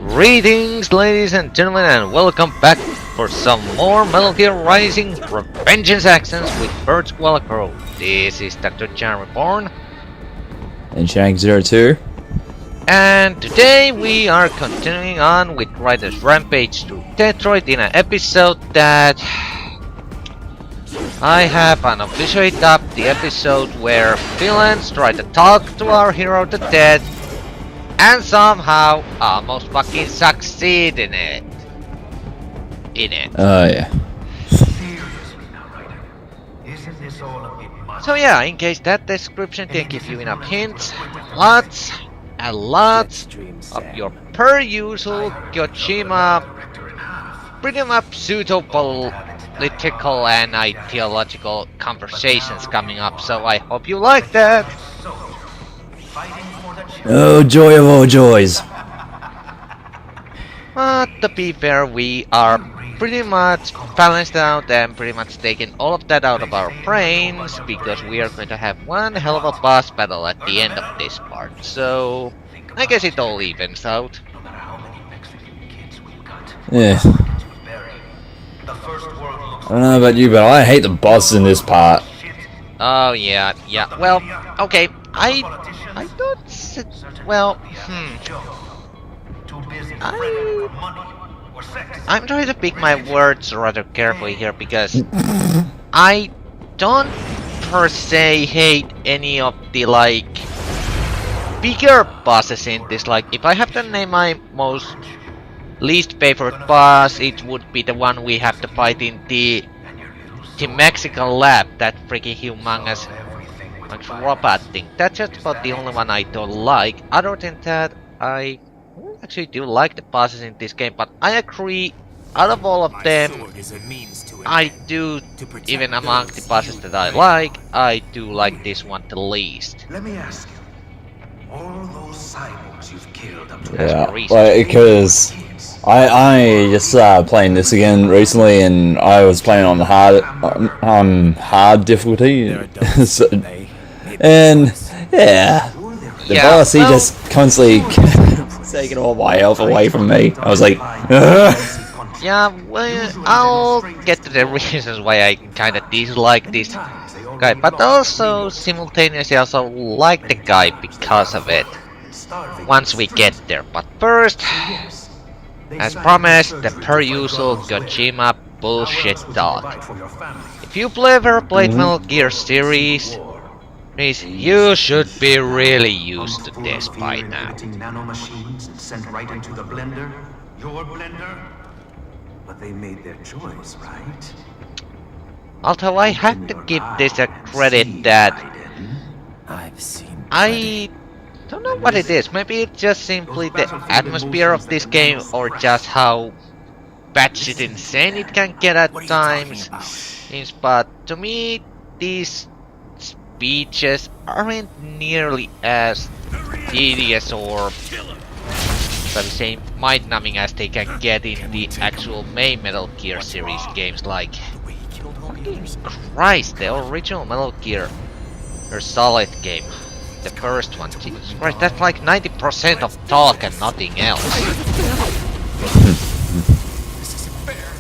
Greetings, ladies and gentlemen, and welcome back for some more Metal Gear Rising Revengeange actions with Birch-Koala. This is DoctorJhonReborn. And Shank02. And today we are continuing on with Raiden's rampage through Detroit in an episode that I have unofficially dubbed the episode where villains try to talk to our hero to death and somehow almost fucking succeed in it. Oh yeah. So yeah, in case that description didn't give you enough hints, lots and lots of your per usual Kojima pretty much pseudo political and ideological conversations coming up, so I hope you like that. Oh joy of all joys. But to be fair, we are pretty much balanced out and pretty much taken all of that out of our brains, because we are going to have one hell of a boss battle at the end of this part, so I guess it all evens out. Yeah. I don't know about you, but I hate the bosses in this part. Oh yeah, well, okay, I don't sit, well, I'm trying to pick my words rather carefully here, because I don't per se hate any of the, like, bigger bosses in this. Like, if I have to name my most least favorite boss, it would be the one we have to fight in the Mexican lab, that freaking humongous robot thing. That's just about the only one I don't like. Other than that, I actually do like the bosses in this game, but I agree, out of all of them, I do, even among the bosses that I like, I do like this one the least. Let me ask you, all those cyborgs you've killed up to Yeah, like, because I just playing this again recently, and I was playing on the hard difficulty, so, and yeah, the boss, he just constantly taking all my health away from me. I was like, ugh. Yeah, well, I'll get to the reasons why I kinda dislike this guy, but also simultaneously also like the guy because of it, once we get there. But first, as promised, the per usual Kojima bullshit talk. If you've ever played Metal Gear series, you should be really used to this by now. Nanomachines and sent right into the blender, your blender. But they made their choice, right? Although I have to give this a credit that I don't know what it is. Maybe it's just simply the atmosphere of this game, or just how batshit insane it can get at times. But to me, these speeches aren't nearly as tedious or, shall we say, mind-numbing as they can get in the actual main Metal Gear series games. Like, fucking Christ, the original Metal Gear Solid game, the first one, Jesus Christ, that's like 90% of talk and nothing else. This isn't fair.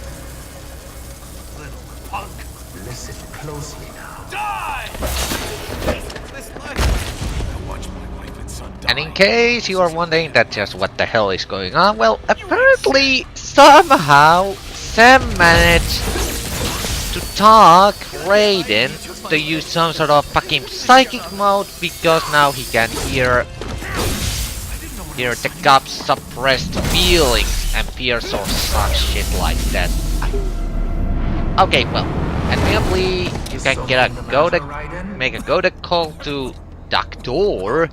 Little punk. Listen closely now. Die! And in case you are wondering that just what the hell is going on, well, apparently, somehow, Sam managed to talk Raiden to use some sort of fucking psychic mode, because now he can hear the cop's suppressed feelings and fears or some shit like that. Okay, well, admittedly, you can make a go-to call to Doctor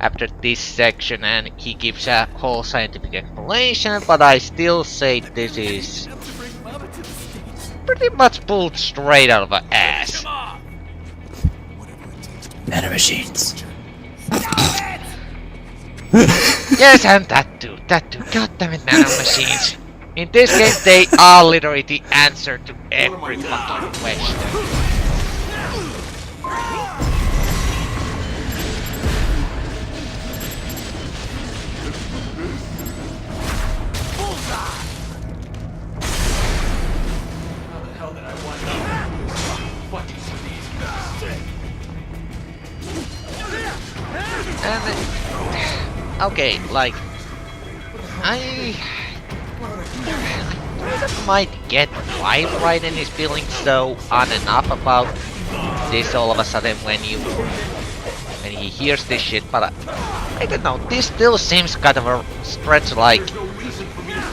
after this section, and he gives a whole scientific explanation, but I still say this is pretty much pulled straight out of an ass. Nanomachines. Yes, and that too, goddammit, nanomachines. In this game, they are literally the answer to every fucking question. okay, like, I might get why Raiden is feeling so on and off about this all of a sudden when he hears this shit, but I don't know, this still seems kind of a stretch. Like,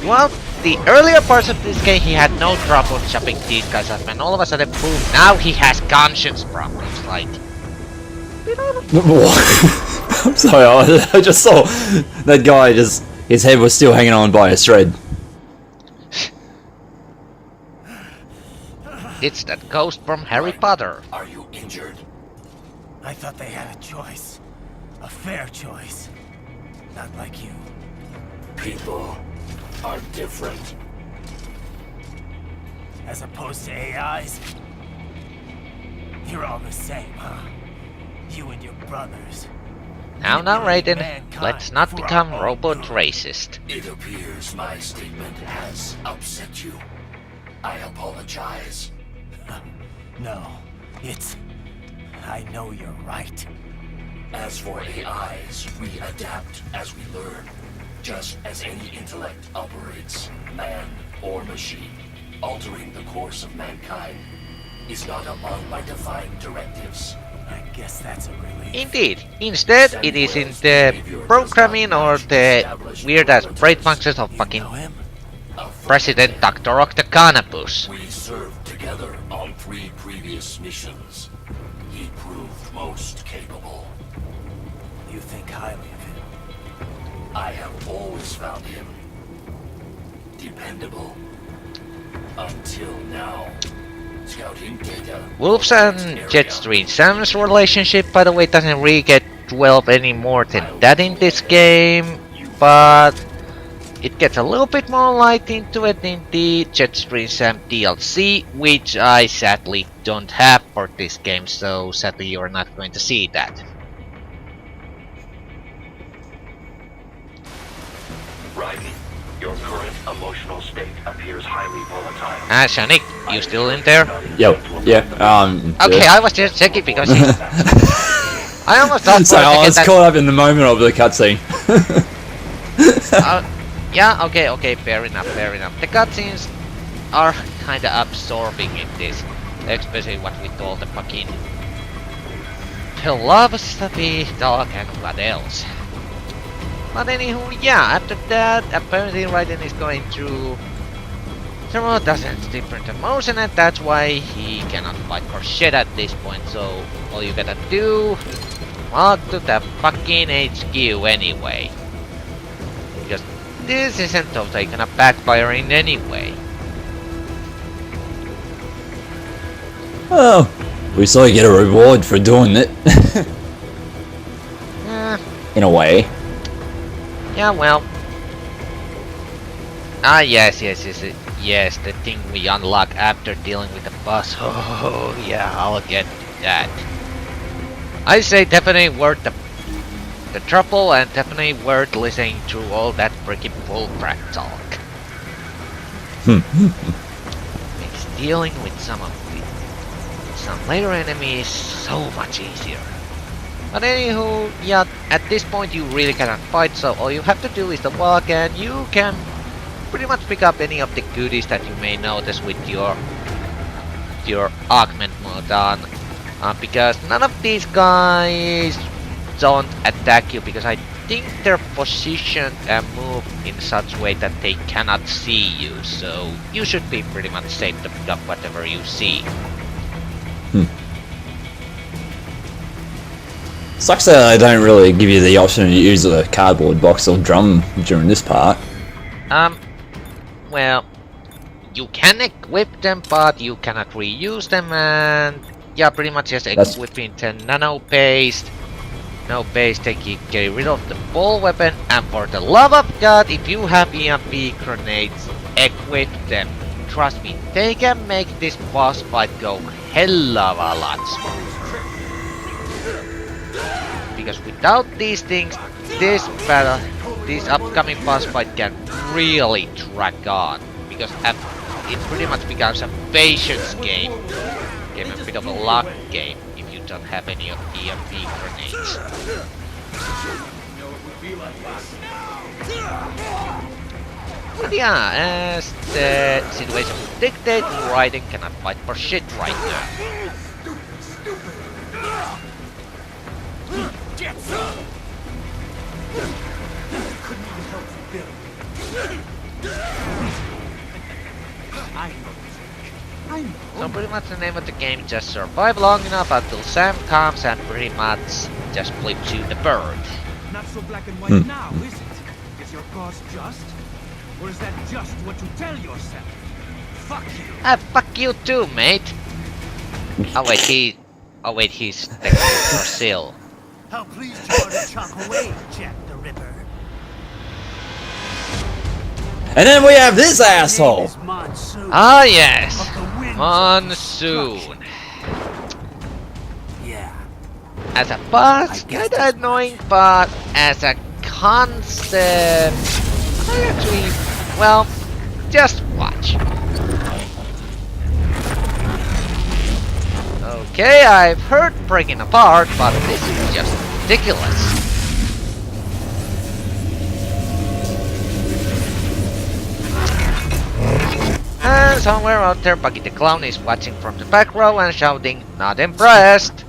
well, the earlier parts of this game he had no trouble chopping these guys up, and all of a sudden, boom, now he has conscience problems, like... I'm sorry, I just saw that guy just... His head was still hanging on by a thread. It's that ghost from Harry Potter. Are you injured? I thought they had a choice. A fair choice. Not like you. People are different. As opposed to AIs? You're all the same, huh? You and your brothers. Now, Raiden, let's not become robot racist. It appears my statement has upset you. I apologize. No, it's... I know you're right. As for AIs, we adapt as we learn. Just as any intellect operates, man or machine. Altering the course of mankind is not among my defined directives. I guess that's a relief. Indeed. Instead, it is in the programming or the weird-ass brain functions of fucking President Dr. Octagonopus. We served together on 3 previous missions. He proved most capable. You think highly of him? I have always found him dependable. Until now. Scouting data. Wolves and Jetstream Sam's relationship, by the way, doesn't really get 12 any more than that in this game, but it gets a little bit more light into it in the Jetstream Sam DLC, which I sadly don't have for this game, so sadly you're not going to see that. Raiden, your current emotional state appears highly volatile. Shanik, you still in there? Yo, yeah, Okay, I was just checking because I almost thought so I was caught up in the moment of the cutscene. Yeah, okay, fair enough. The cutscenes are kinda absorbing in this, especially what with all the fucking loves to be dog and what else. But anywho, yeah, after that, apparently Raiden is going through several dozens different emotions, and that's why he cannot fight for shit at this point, so all you gotta do, walk to the fucking HQ anyway. Because this isn't totally gonna backfire in any way. Well, we saw you get a reward for doing it. In a way. Yeah, well. Yes, the thing we unlock after dealing with the boss. Oh, yeah, I'll get that. I say definitely worth the trouble and definitely worth listening to all that freaking bullcrap talk. Makes dealing with some later enemies so much easier. But anywho, yeah, at this point you really cannot fight, so all you have to do is to walk and you can pretty much pick up any of the goodies that you may notice with your augment mode on. Because none of these guys don't attack you, because I think they're positioned and move in such a way that they cannot see you, so you should be pretty much safe to pick up whatever you see. Sucks that I don't really give you the option to use a cardboard box or drum during this part. Well, you can equip them, but you cannot reuse them, and yeah, pretty much just equipping the nano paste. No paste, get rid of the ball weapon, and for the love of God, if you have EMP grenades, equip them. Trust me, they can make this boss fight go hell of a lot smoother. Because without these things, this upcoming boss fight can really drag on. Because it pretty much becomes a patience game. A bit of a luck game if you don't have any of the EMP grenades. But yeah, as the situation would dictate, Raiden cannot fight for shit right now. Get some! So pretty much the name of the game, just survive long enough until Sam comes and pretty much just flips you the bird. Not so black and white now, is it? Is your cause just? Or is that just what you tell yourself? Fuck you! Fuck you too, mate! Oh wait, he's technically Brazil. How pleased you are to chop away, Jack the Ripper. And then we have this asshole. Ah yes! Monsoon! Yeah. As a boss, kinda annoying, but as a concept, I actually, well, just watch. Okay, I've heard breaking apart, but this is just ridiculous. And somewhere out there, Bucky the Clown is watching from the back row and shouting, "Not impressed!"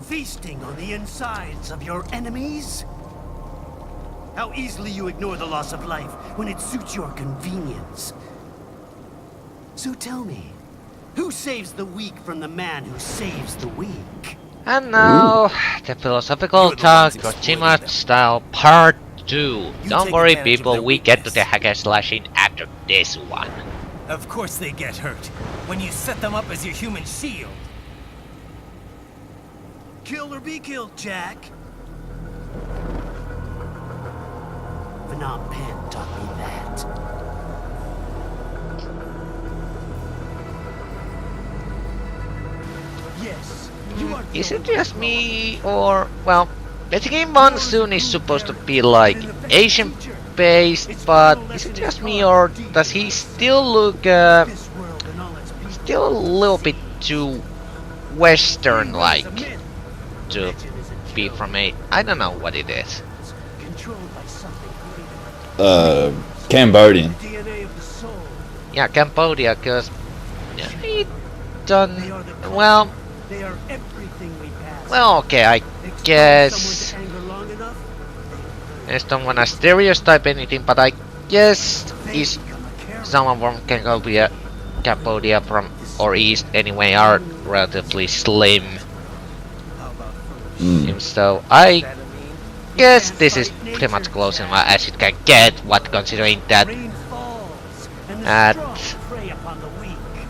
Feasting on the insides of your enemies? How easily you ignore the loss of life when it suits your convenience. So tell me, who saves the weak from the man who saves the weak? And now, the philosophical talk, Kojima style part 2. Don't worry people, we get to the hacker slashing after this one. Of course they get hurt, when you set them up as your human shield. Kill or be killed, Jack. Phnom Penh taught me that. Yes, you are. Is it just me, or, well, basically Monsoon is supposed to be like Asian based, but is it just me, or does he still look, still a little bit too Western like to be from I don't know what it is. Cambodian. Yeah, Cambodia, cause he done well. Well, okay, I guess I just don't wanna stereotype anything, but I guess is someone from Cambodia from or East anyway are relatively slim. So I guess this is pretty much close enough as it can get, what considering that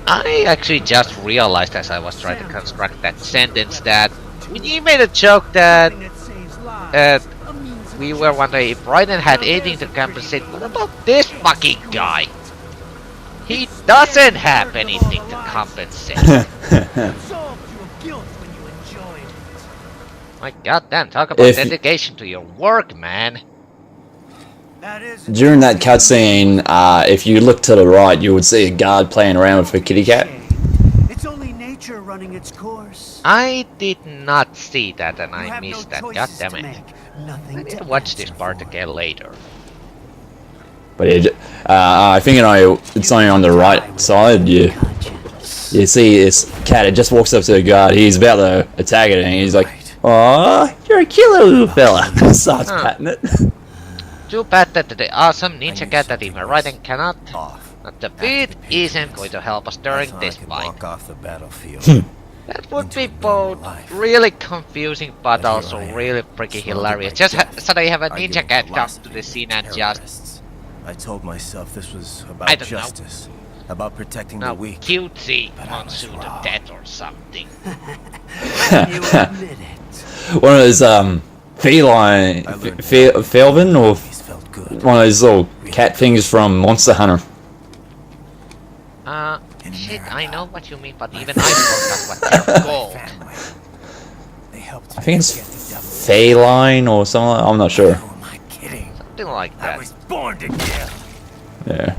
I actually just realized as I was trying to construct that sentence that you made a joke that we were wondering if Raiden had anything to compensate. What about this fucking guy? He doesn't have anything to compensate. My goddamn, talk about dedication to your work, man. During that cutscene, if you look to the right, you would see a guard playing around with a kitty cat. It's only nature running its course. I did not see that and I missed that, god damn it. I need to watch this part again later. But I think it's only on the right side. You see this cat, it just walks up to the guard, he's about to attack it and he's like, "Aw, you're a cute little fella." Starts patting it. Too bad that the awesome ninja cat that even Raiden cannot. Not the beat isn't going to help us during this fight. That would be both really confusing but also really freaking hilarious. Just suddenly have a ninja cat come to the scene and just... I told myself this was about justice, about protecting the weak. Cutesy Monsoon to death or something. You admit it. One of those feline, Felvin, or one of those little cat things from Monster Hunter. Shit, I know what you mean, but even I forgot what they're called. I think it's feline or something. I'm not sure. Who am I kidding? Something like that. I was born to kill. Yeah.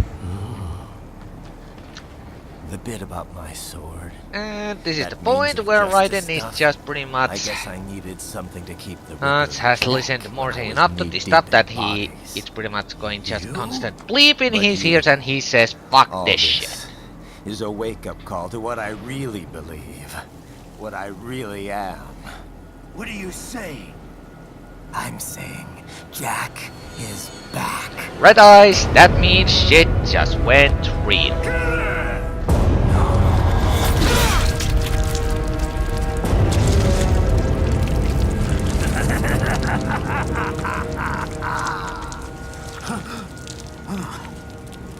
bit about my sword. And this is the That point means of where justice Raiden is stuff. just pretty I much guess I needed something to keep the Ripper has back listened more when I than was enough to knee this deep stuff in that he bodies. it's pretty much going just You? constant bleep in But his you- ears and he says fuck All this this shit. is a wake-up call to what I really believe. What I really am. What are you saying? I'm saying Jack is back. Red eyes, that means shit just went real.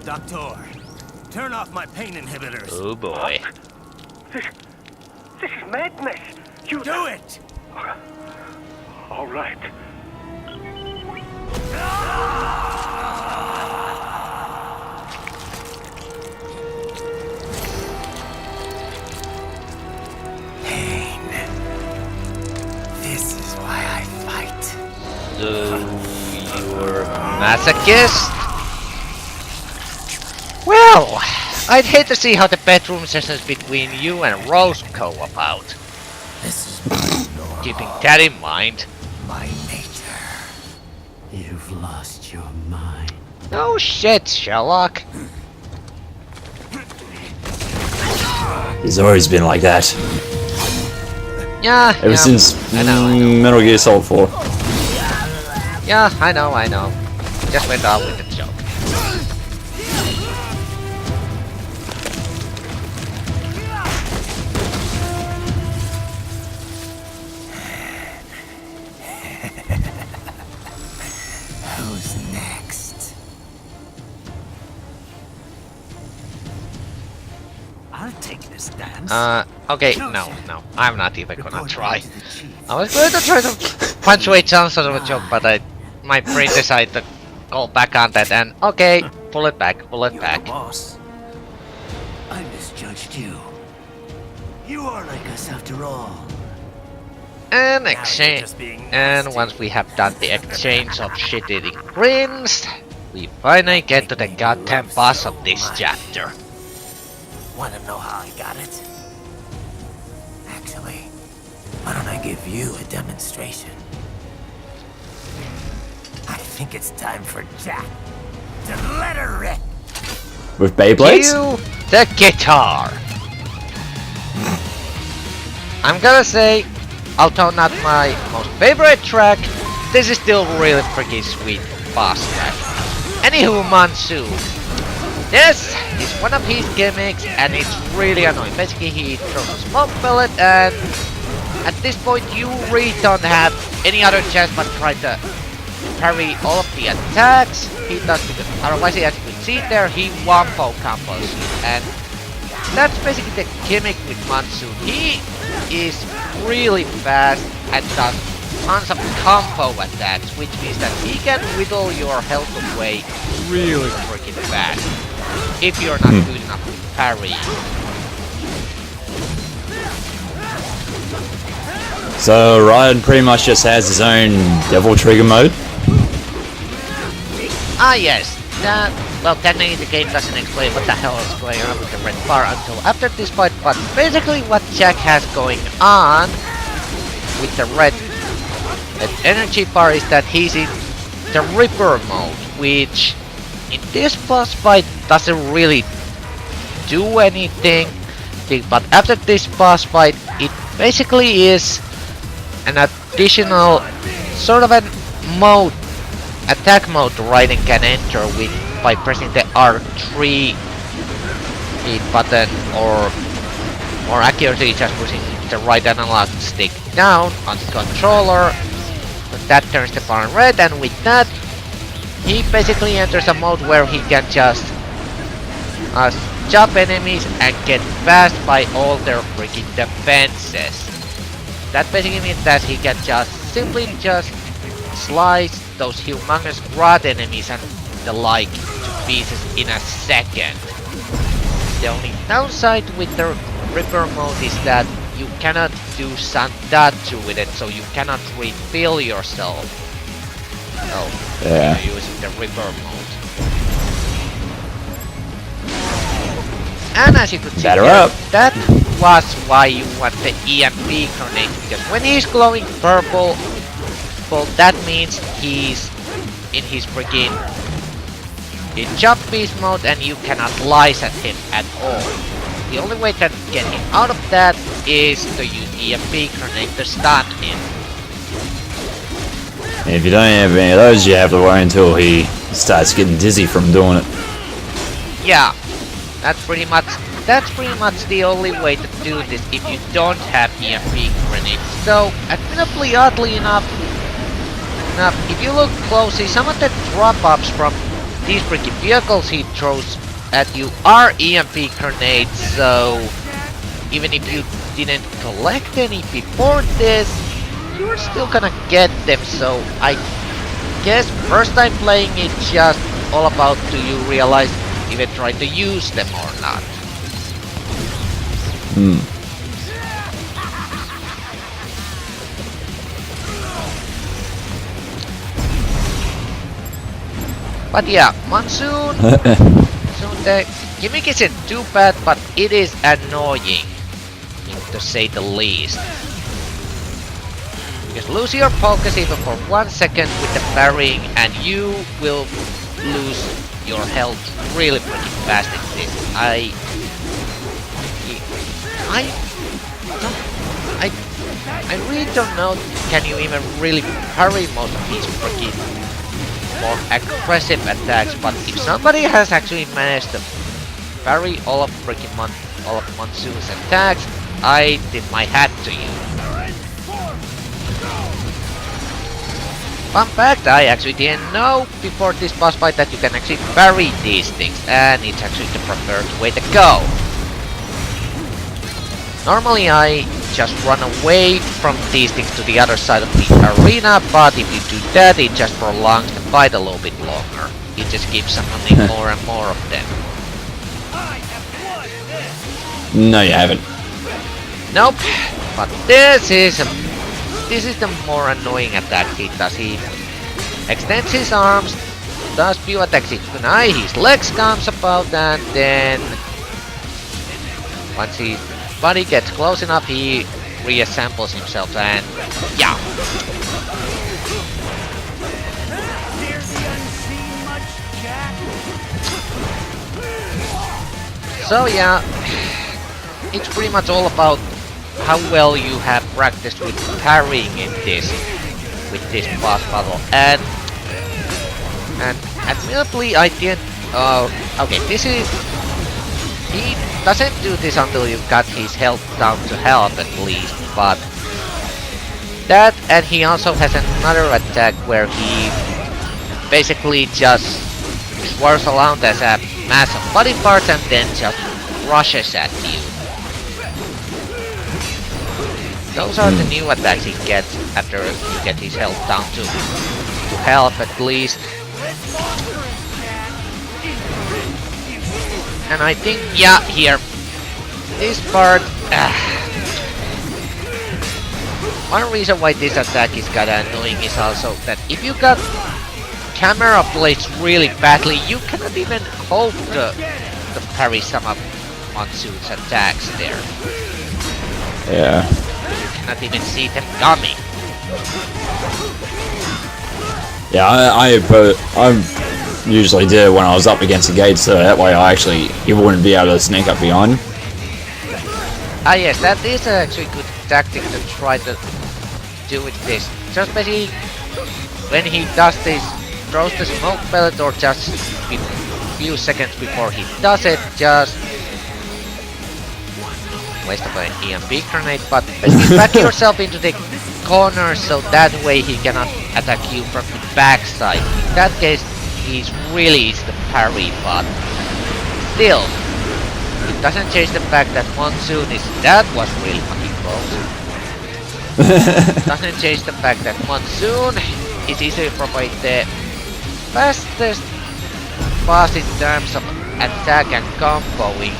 Doctor, turn off my pain inhibitors. Oh boy. This is madness. You Do it! All right. Pain. This is why I fight. So you're a masochist? Well, I'd hate to see how the bedroom sessions between you and Rose go about. This is my normal, Keeping that in mind. my nature. You've lost your mind. No shit, Sherlock. He's always been like that. Yeah, Ever since I know. Metal Gear Solid 4. Yeah, I know. Just went off with the joke. Who's next? I'll take this dance. Okay, no, I'm not even gonna Report try. back to the chief. I was going to try to punctuate some sort of a joke, but my brain decided to go back on that and okay, pull it back. You're the boss. I misjudged you. You are like us after all. And Now you're exchange. just being And nasty. once we have done the exchange of shit-eating grins, we finally get to the goddamn boss of this chapter. Want to know how I got it? Actually, why don't I give you a demonstration? I think it's time for Jack to let her rip. With Beyblades? Cue the guitar. I'm gonna say, although not my most favorite track, this is still really pretty sweet boss track. Anywho, Monsoon. This is one of his gimmicks and it's really annoying. Basically he throws a smoke pellet and at this point you really don't have any other chance but try to parry all of the attacks he does because otherwise as you can see there he wombo combos you and that's basically the gimmick with Monsoon. He is really fast and does tons of combo attacks which means that he can whittle your health away really freaking fast. If you're not good enough to parry. So Raiden pretty much just has his own Devil Trigger mode. Ah yes, that, well technically the game doesn't explain what the hell is going on with the red bar until after this fight, but basically what Jack has going on with the red energy bar is that he's in the Ripper mode, which in this boss fight doesn't really do anything, but after this boss fight it basically is an additional sort of a mode, attack mode Raiden can enter with by pressing the R3 button or more accurately just pushing the right analog stick down on the controller. That turns the bar red and with that he basically enters a mode where he can just chop enemies and get passed by all their freaking defenses. That basically means that he can just simply just slice those humongous rod enemies and the like to pieces in a second. The only downside with the Ripper mode is that you cannot do Sandatsu with it, so you cannot refill yourself. Oh, Yeah. you're using the Ripper mode. And as you could see Batter here, up. that was why you want the EMP grenade, because when he's glowing purple, well, that means he's in his freaking in jump beast mode and you cannot slice at him at all. The only way to get him out of that is to use EMP grenade to stun him. And if you don't have any of those, you have to wait until he starts getting dizzy from doing it. Yeah, that's pretty much the only way to do this if you don't have EMP grenades. So, admittedly, oddly enough, if you look closely, some of the drop-ups from these freaking vehicles he throws at you are EMP grenades, so even if you didn't collect any before this, you're still gonna get them. So I guess first time playing it, just all about do you realize even try to use them or not. But yeah, Monsoon, the gimmick isn't too bad, but it is annoying, to say the least. Because lose your focus even for 1 second with the parrying, and you will lose your health really pretty fast in this. I really don't know, can you even really parry most of these freaking more aggressive attacks, but if somebody has actually managed to parry all of Monsoon's attacks, I tip my hat to you. Fun fact, I actually didn't know before this boss fight that you can actually parry these things, and it's actually the preferred way to go. Normally I just run away from these things to the other side of the arena, but if you do that, it just prolongs the fight a little bit longer. It just keeps summoning more and more of them. No, you haven't. Nope, but this is the more annoying attack he does. He extends his arms, does few attacks each kunai, his legs comes about, and then once his body gets close enough, he reassembles himself, and yeah. So yeah, it's pretty much all about how well you have practiced with parrying in this boss battle, and admittedly I didn't. Okay, this is he doesn't do this until you got his health down to half at least, but that, and he also has another attack where he basically just swirls around as a mass of body parts and then just rushes at you. Those are the new attacks he gets after you get his health down to half at least. And I think, yeah, here, this part, one reason why this attack is kinda annoying is also that if you got camera placed really badly, you cannot even hope to parry some of Monsoon's attacks there. Yeah. You cannot even see them coming. Yeah, I usually did it when I was up against the gate, so that way you wouldn't be able to sneak up behind. Ah yes, that is actually a good tactic to try to do with this. Just basically, when he does this, throws the smoke pellet or just a few seconds before he does it, just waste of an EMP grenade, but basically back yourself into the corner so that way he cannot attack you from the backside. In that case, he's really easy to parry, but still, it doesn't change the fact that Monsoon that was really fucking close. It doesn't change the fact that Monsoon is easily probably the fastest boss in terms of attack and comboing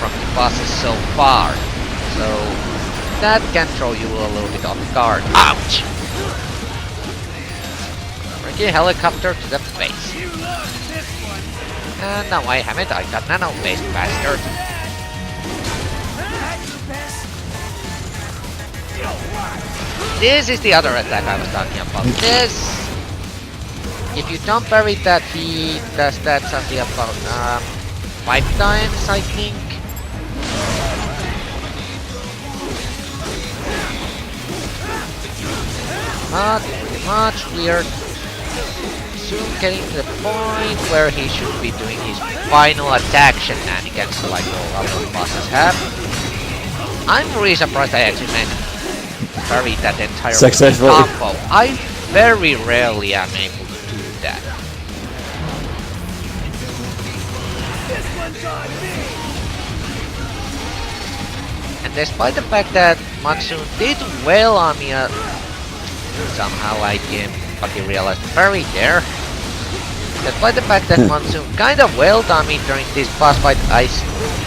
from the bosses so far. So that can throw you a little bit off guard. Ouch! Freaking helicopter to the face. And now I haven't, I got nano-based bastard. This is the other attack I was talking about. This, if you don't parry that, he does that something about 5 times, I think. Not pretty much. We are soon getting to the point where he should be doing his final attack shenanigans like all other bosses have. I'm really surprised I actually managed to parry that entire Successfully. combo. I very rarely am able to do that. And despite the fact that Monsoon did well on me, somehow I didn't fucking realize the parry there. Despite the fact that Monsoon kinda wailed on me during this boss fight, I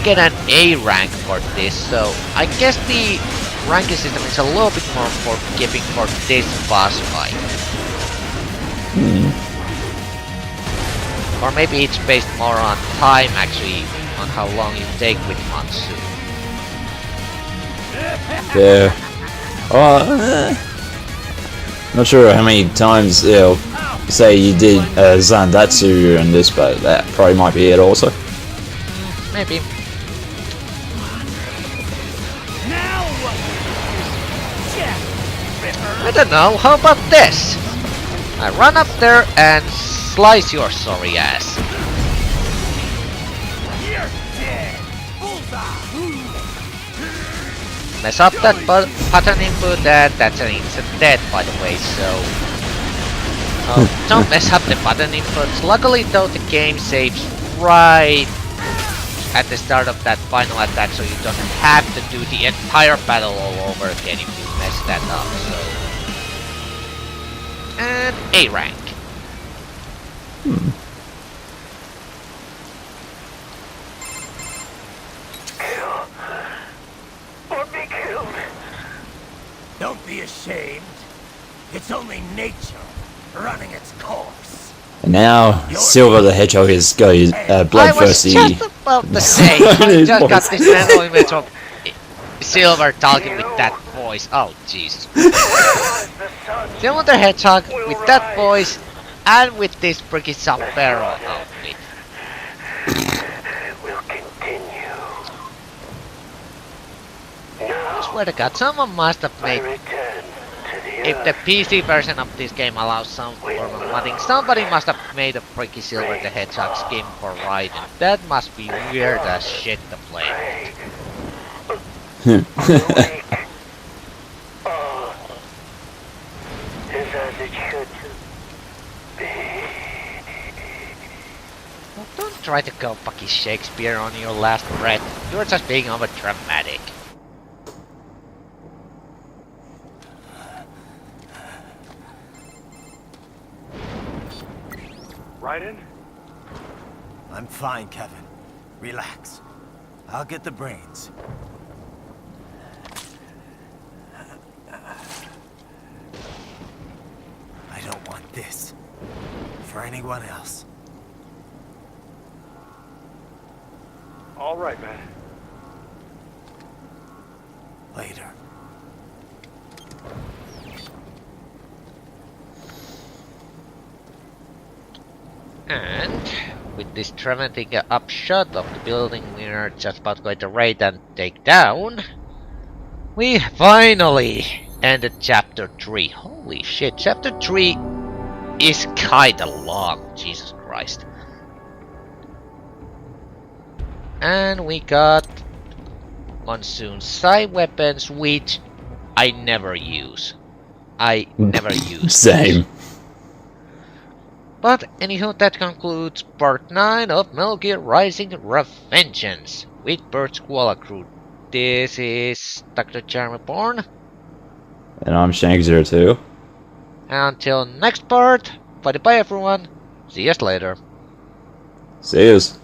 get an A rank for this, so I guess the ranking system is a little bit more forgiving for this boss fight. Or maybe it's based more on time actually, on how long you take with Monsoon. Yeah. Not sure how many times they'll say you did Zandatsu in this, but that probably might be it also. Maybe. I don't know, how about this? I run up there and slice your sorry ass. Mess up that button input, and that's an instant death by the way, so... don't mess up the button inputs. Luckily though, the game saves right at the start of that final attack, so you don't have to do the entire battle all over again if you mess that up, so... And A rank. Or be killed. Don't be ashamed. It's only nature running its course. And now, Silver the Hedgehog is going bloodthirsty. I was just about to say, I just got this mental image of Silver talking with that voice. Oh, Jesus. Silver the Hedgehog with that voice and with this pretty sombrero outfit. Will continue. I swear to God, someone must have I made... return to the If the PC version of this game allows some form of modding, somebody must have made a Pricky Silver the Hedgehog skin for Raiden. That must be weird as shit to play. awake. All is as it should be. Well, don't try to go fucking Shakespeare on your last breath. You're just being over dramatic. Raiden? I'm fine, Kevin. Relax. I'll get the brains. I don't want this for anyone else. All right, man. Later. And with this dramatic upshot of the building we're just about going to raid and take down, we finally ended chapter 3. Holy shit, chapter 3 is kinda long, Jesus Christ. And we got Monsoon side weapons, which I never use. I never use. Same. But anywho, that concludes part 9 of Metal Gear Rising Revengeance with Birch-Koala crew. This is DoctorJhonReborn. And I'm Shank02. Until next part, bye bye everyone. See you later. See yous.